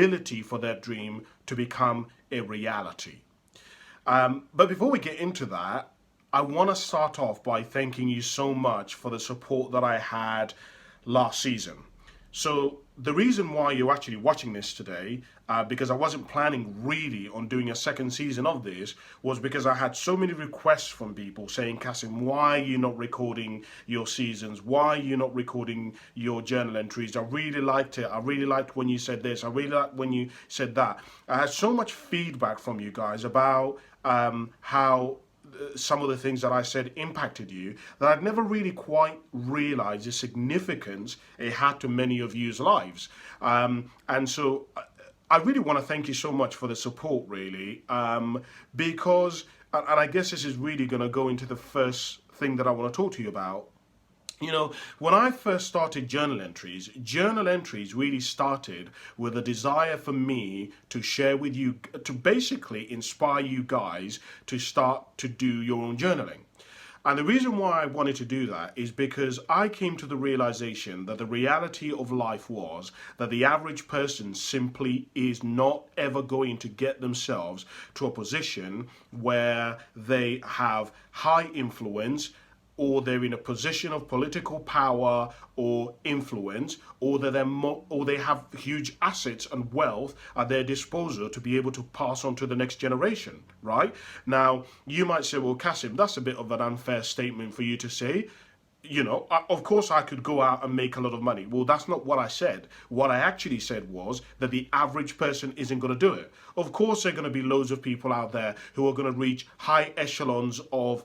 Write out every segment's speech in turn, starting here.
ability for their dream to become a reality. But before we get into that, I want to start off by thanking you so much for the support that I had last season. So the reason why you're actually watching this today, because I wasn't planning really on doing a second season of this, was because I had so many requests from people saying, Cassim, why are you not recording your seasons? Why are you not recording your journal entries? I really liked it. I really liked when you said this. I really liked when you said that. I had so much feedback from you guys about how some of the things that I said impacted you, that I'd never really quite realized the significance it had to many of you's lives. And so I really want to thank you so much for the support, really, because, and I guess this is really going to go into the first thing that I want to talk to you about. You know, when I first started journal entries really started with a desire for me to share with you, to basically inspire you guys to start to do your own journaling. And the reason why I wanted to do that is because I came to the realization that the reality of life was that the average person simply is not ever going to get themselves to a position where they have high influence, or they're in a position of political power or influence, or or they have huge assets and wealth at their disposal to be able to pass on to the next generation, right? Now, you might say, well, Cassim, that's a bit of an unfair statement for you to say. You know, of course I could go out and make a lot of money. Well, that's not what I said. What I actually said was that the average person isn't going to do it. Of course, there are going to be loads of people out there who are going to reach high echelons of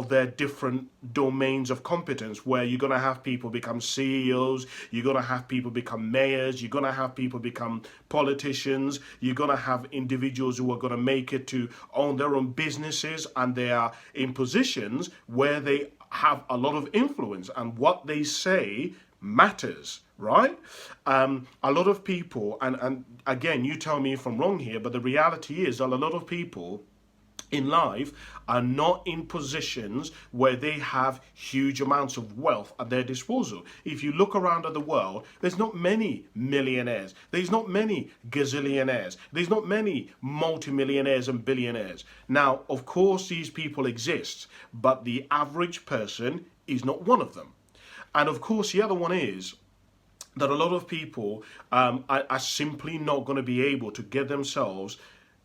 their different domains of competence, where you're going to have people become CEOs, you're going to have people become mayors, you're going to have people become politicians, you're going to have individuals who are going to make it to own their own businesses, and they are in positions where they have a lot of influence, and what they say matters, right? A lot of people, and again, you tell me if I'm wrong here, but the reality is that a lot of people in life are not in positions where they have huge amounts of wealth at their disposal. If you look around at the world, there's not many millionaires, there's not many gazillionaires, there's not many multimillionaires and billionaires. Now, of course, these people exist, but the average person is not one of them. And of course, the other one is that a lot of people are simply not going to be able to get themselves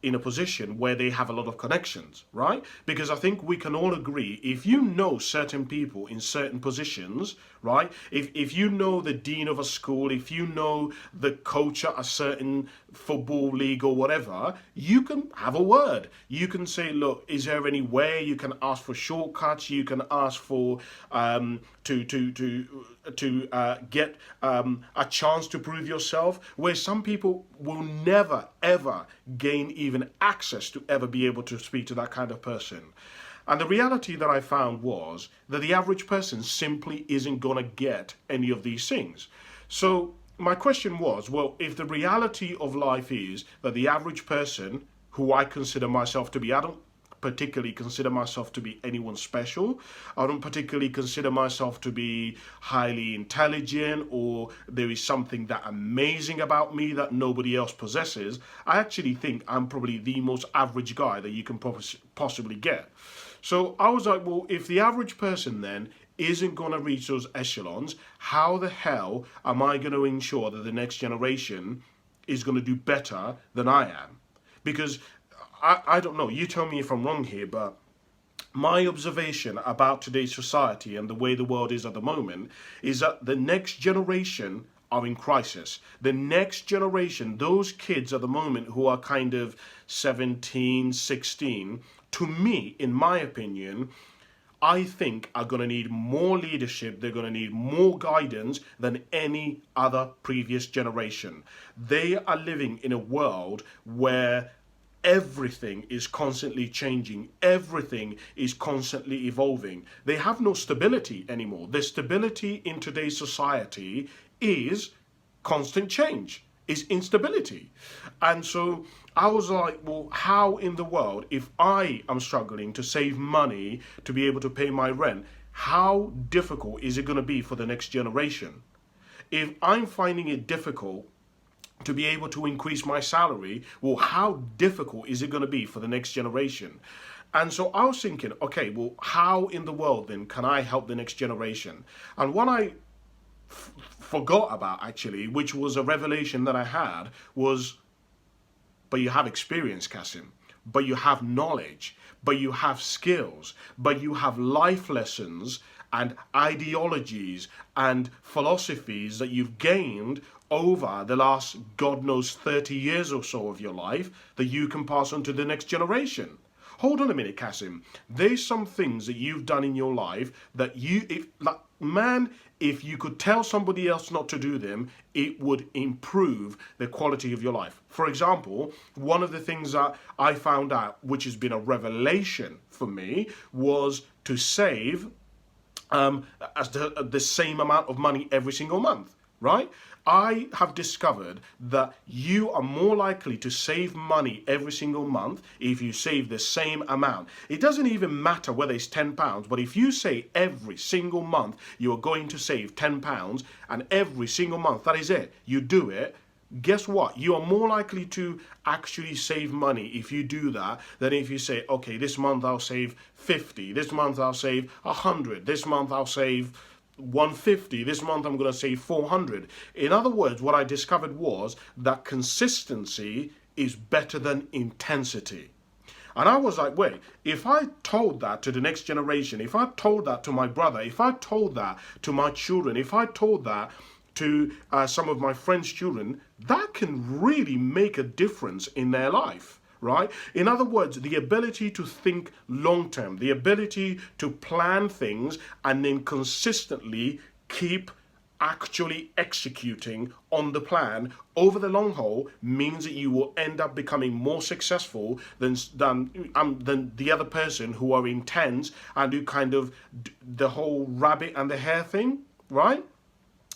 in a position where they have a lot of connections, right? Because I think we can all agree, if you know certain people in certain positions, right? If you know the dean of a school, if you know the coach at a certain football league or whatever, you can have a word. You can say, look, is there any way you can ask for shortcuts? You can ask for to get a chance to prove yourself, where some people will never ever gain even access to ever be able to speak to that kind of person. And the reality that I found was that the average person simply isn't going to get any of these things. So my question was, well, if the reality of life is that the average person, who I consider myself to be, I don't particularly consider myself to be anyone special. I don't particularly consider myself to be highly intelligent, or there is something that amazing about me that nobody else possesses. I actually think I'm probably the most average guy that you can possibly get. So I was like, well, if the average person then isn't going to reach those echelons, how the hell am I going to ensure that the next generation is going to do better than I am? Because I don't know, you tell me if I'm wrong here, but my observation about today's society and the way the world is at the moment is that the next generation are in crisis. The next generation, those kids at the moment who are kind of 17, 16, to me, in my opinion, I think are going to need more leadership. They're going to need more guidance than any other previous generation. They are living in a world where everything is constantly changing. Everything is constantly evolving. They have no stability anymore. The stability in today's society is constant change, is instability. And so I was like, well, how in the world, if I am struggling to save money to be able to pay my rent, how difficult is it going to be for the next generation? If I'm finding it difficult to be able to increase my salary, well, how difficult is it going to be for the next generation? And so I was thinking, okay, well, how in the world then can I help the next generation? And what I forgot about actually, which was a revelation that I had, was, but you have experience, Cassim, but you have knowledge, but you have skills, but you have life lessons and ideologies and philosophies that you've gained over the last, God knows, 30 years or so of your life that you can pass on to the next generation. Hold on a minute, Cassim. There's some things that you've done in your life that if you could tell somebody else not to do them, it would improve the quality of your life. For example, one of the things that I found out, which has been a revelation for me, was to save the same amount of money every single month, right? I have discovered that you are more likely to save money every single month if you save the same amount. It doesn't even matter whether it's £10, but if you say every single month you are going to save £10, and every single month, that is it, you do it, guess what? You are more likely to actually save money if you do that than if you say, okay, this month I'll save 50, this month I'll save 100, this month I'll save 150, this month I'm going to save 400. In other words, what I discovered was that consistency is better than intensity. And I was like, wait, if I told that to the next generation, if I told that to my brother, if I told that to my children, if I told that to some of my friends' children, that can really make a difference in their life, right? In other words, the ability to think long term, the ability to plan things and then consistently keep actually executing on the plan over the long haul means that you will end up becoming more successful than the other person who are intense and do kind of the whole rabbit and the hare thing, right?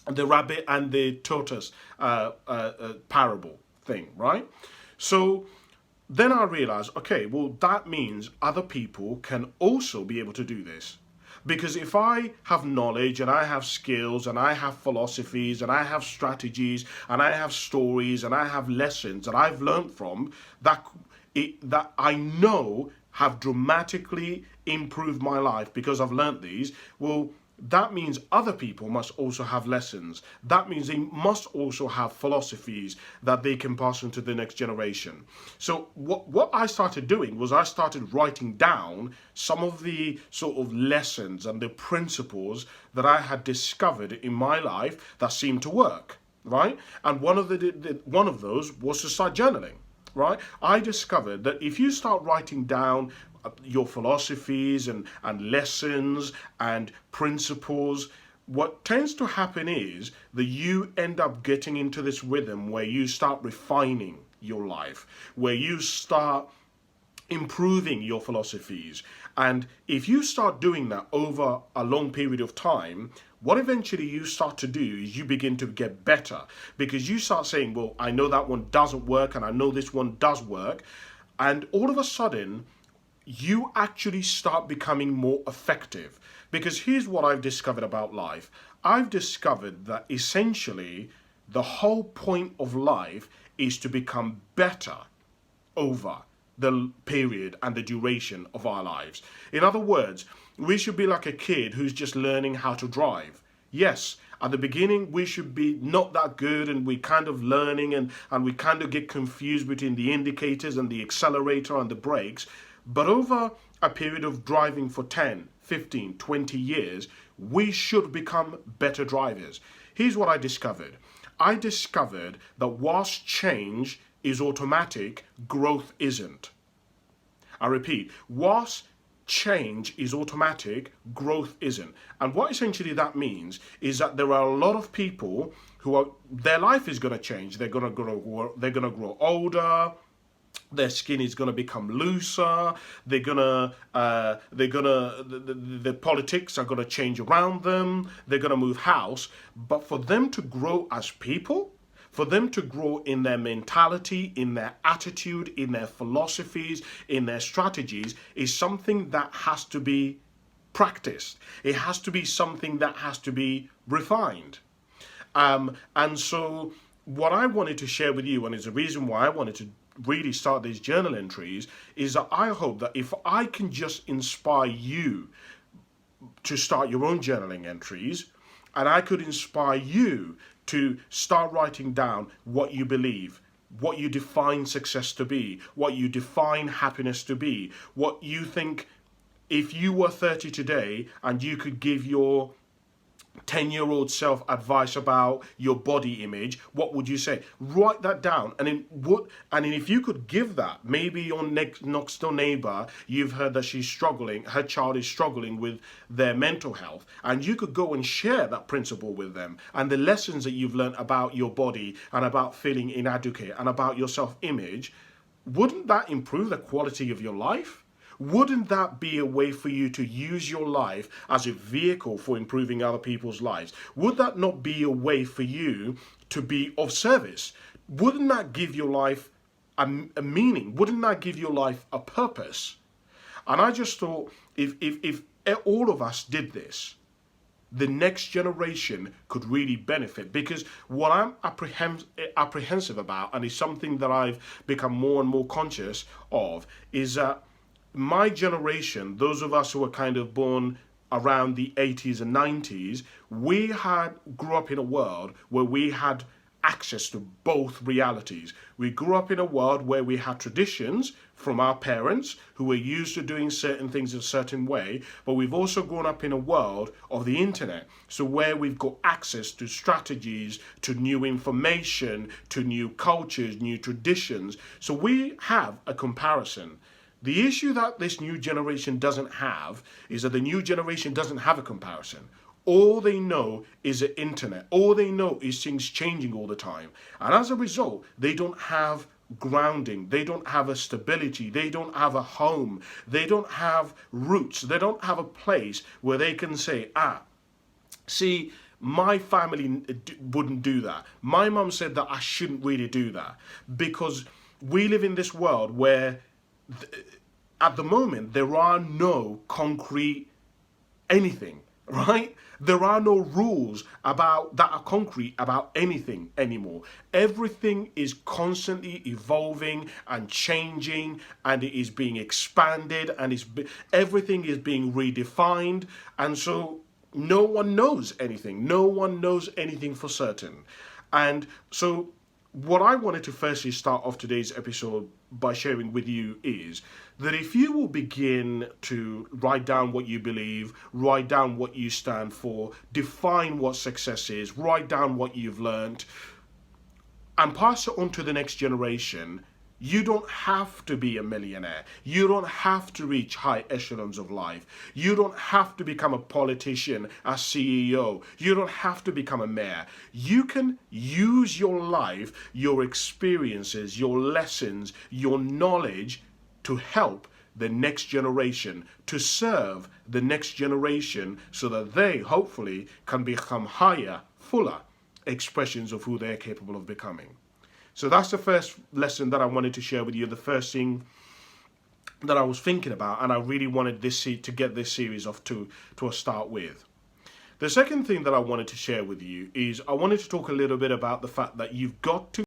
The rabbit and the tortoise parable thing, right? So then I realized, okay, well, that means other people can also be able to do this. Because if I have knowledge and I have skills and I have philosophies and I have strategies and I have stories and I have lessons that I've learned from that I know have dramatically improved my life because I've learned these, well, that means other people must also have lessons. That means they must also have philosophies that they can pass on to the next generation. So what I started doing was I started writing down some of the sort of lessons and the principles that I had discovered in my life that seemed to work, right? And one of those was to start journaling. Right? I discovered that if you start writing down your philosophies and lessons and principles, what tends to happen is that you end up getting into this rhythm where you start refining your life, where you start improving your philosophies. And if you start doing that over a long period of time, what eventually you start to do is you begin to get better, because you start saying, well, I know that one doesn't work and I know this one does work. And all of a sudden, you actually start becoming more effective. Because here's what I've discovered about life. I've discovered that essentially the whole point of life is to become better over the period and the duration of our lives. In other words, we should be like a kid who's just learning how to drive. Yes, at the beginning we should be not that good and we kind of learning and we kind of get confused between the indicators and the accelerator and the brakes. But over a period of driving for 10, 15, 20 years, we should become better drivers. Here's what I discovered. I discovered that whilst change is automatic, growth isn't. I repeat, whilst change is automatic, growth isn't. And what essentially that means is that there are a lot of people who are, their life is going to change. They're going to grow older. Their skin is going to become looser. The politics are going to change around them. They're going to move house. But for them to grow as people, for them to grow in their mentality, in their attitude, in their philosophies, in their strategies, is something that has to be practiced. It has to be something that has to be refined. And so what I wanted to share with you, and it's the reason why I wanted to really start these journal entries, is that I hope that if I can just inspire you to start your own journaling entries, and I could inspire you to start writing down what you believe, what you define success to be, what you define happiness to be, what you think. If you were 30 today and you could give your 10-year-old self advice about your body image, what would you say? Write that down. And if you could give that, maybe your next door neighbor, you've heard that she's struggling, her child is struggling with their mental health, and you could go and share that principle with them and the lessons that you've learned about your body and about feeling inadequate and about your self-image. Wouldn't that improve the quality of your life? Wouldn't that be a way for you to use your life as a vehicle for improving other people's lives? Would that not be a way for you to be of service? Wouldn't that give your life a meaning? Wouldn't that give your life a purpose? And I just thought, if all of us did this, the next generation could really benefit. Because what I'm apprehensive about, and is something that I've become more and more conscious of, is that my generation, those of us who were kind of born around the 80s and 90s, we grew up in a world where we had access to both realities. We grew up in a world where we had traditions from our parents who were used to doing certain things a certain way, but we've also grown up in a world of the internet, so where we've got access to strategies, to new information, to new cultures, new traditions. So we have a comparison. The issue that this new generation doesn't have is that the new generation doesn't have a comparison. All they know is the internet. All they know is things changing all the time. And as a result, they don't have grounding. They don't have a stability. They don't have a home. They don't have roots. They don't have a place where they can say, see, my family wouldn't do that. My mum said that I shouldn't really do that. Because we live in this world where at the moment there are no concrete anything, right? There are no rules about that are concrete about anything anymore. Everything is constantly evolving and changing, and it is being expanded, and everything is being redefined, and so no one knows anything. No one knows anything for certain. And so what I wanted to firstly start off today's episode by sharing with you is that if you will begin to write down what you believe, write down what you stand for, define what success is, write down what you've learned, and pass it on to the next generation, you don't have to be a millionaire. You don't have to reach high echelons of life. You don't have to become a politician, a CEO. You don't have to become a mayor. You can use your life, your experiences, your lessons, your knowledge to help the next generation, to serve the next generation so that they hopefully can become higher, fuller expressions of who they're capable of becoming. So that's the first lesson that I wanted to share with you, the first thing that I was thinking about, and I really wanted to get this series off to a start with. The second thing that I wanted to share with you is I wanted to talk a little bit about the fact that you've got to